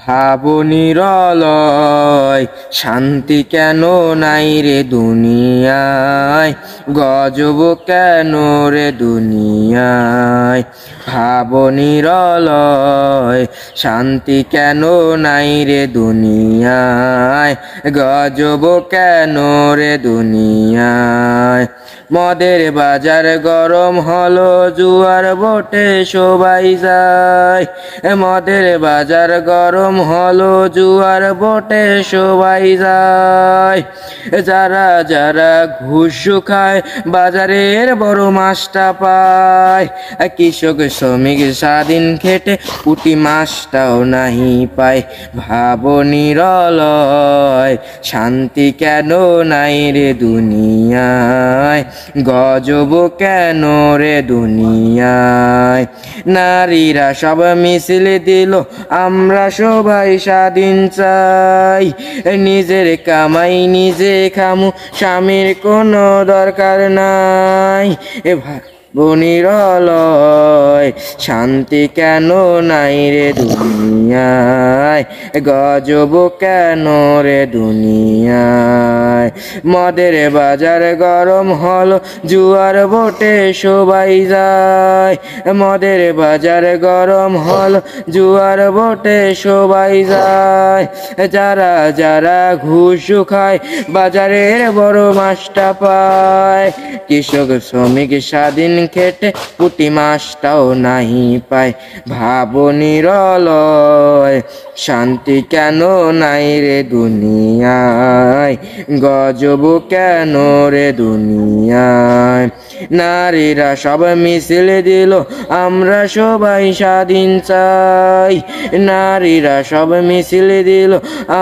ভাবো নিরলয় শান্তি কেন নাই রে দুনিয়ায়, গজব কেন রে দুনিয়ায়। ভাবো নিরলয় শান্তি কেন নাই রে দুনিয়ায়, গজব কেন রে দুনিয়ায়। মদের বাজার গরম হলো, জুয়ার বোটে সবাই যায়। মদের বাজার গরম হলো, জুয়ার বোটে সবাই যায়। যারা যারা ঘুষ খায়, বাজারের বড় মাছটা পায়। কৃষক শ্রমিক স্বাধীন খেটে পুঁটি মাছটাও নাহি পায়। ভাবো নিরলয় শান্তি কেন নাই রে দুনিয়ায়, গজব কেন রে দুনিয়ায়। নারীরা সব মিছিল দিল, আমরা সবাই স্বাধীন চাই। নিজের কামাই নিজে খামু, স্বামীর কোনো দরকার নাই। ভাবো নিরলয় শান্তি কেন নাই রে দুনিয়ায়, গজব কেন রে দুনিয়ায়। মদের বাজার গরম হলো, জুয়ার বোটে সবাই যায়। মদের বাজার গরম হলো, জুয়ার বোটে সবাই যায়। যারা যারা ঘুষ খায়, বাজারের বড় মাছটা পায়। কৃষক শ্রমিক স্বাধীন খেটে পুঁটি মাছটাও নাহি পায়। ভাবো নিরলয় শান্তি কেন নাই রে দুনিয়ায়, গজব কেন রে দুনিয়ায়। নারীরা সব মিছিল দিল, আমরা সবাই স্বাধীন চাই। নারীরা সব মিছিল দিল,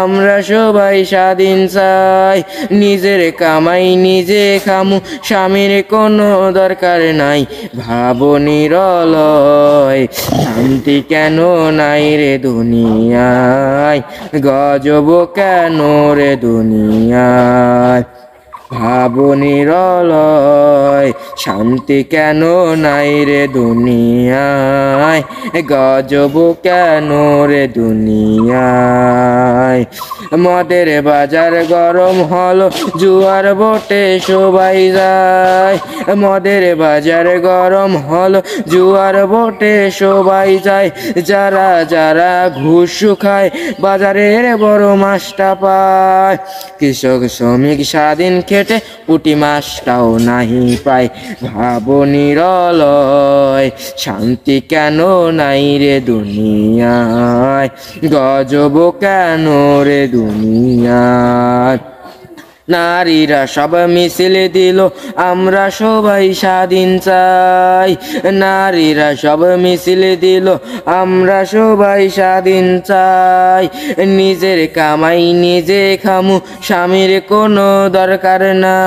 আমরা সবাই স্বাধীন চাই। নিজের কামাই নিজে খামু, স্বামীর কোনো দরকার নাই। ভাবো নিরলয় শান্তি কেন নাই রে দুনিয়ায়, গজব কেন রে দুনিয়ায়। ভাবো নিরলয় শান্তি কেন নাই রে দুনিয়ায়, গজব কেন রে দুনিয়ায়। মদের বাজার গরম হলো, জুয়ার বোটে সবাই যায়। মদের বাজার গরম হলো, জুয়ার বোটে সবাই যায়। যারা যারা ঘুষ খায়, বাজারের বড় মাছটা পায়। কৃষক শ্রমিক স্বাধীন খেটে পুঁটি মাছটাও নাহি পায়। ভাবো নিরলয় শান্তি কেন নাই রে দুনিয়ায়, গজব কেন রে দুনিয়ায়। নারীরা সব মিছিল দিল, আমরা সবাই স্বাধীন চাই। নারীরা সব মিছিল দিল, আমরা সবাই স্বাধীন চাই। নিজের কামাই নিজে খামু, স্বামীর কোনো দরকার না।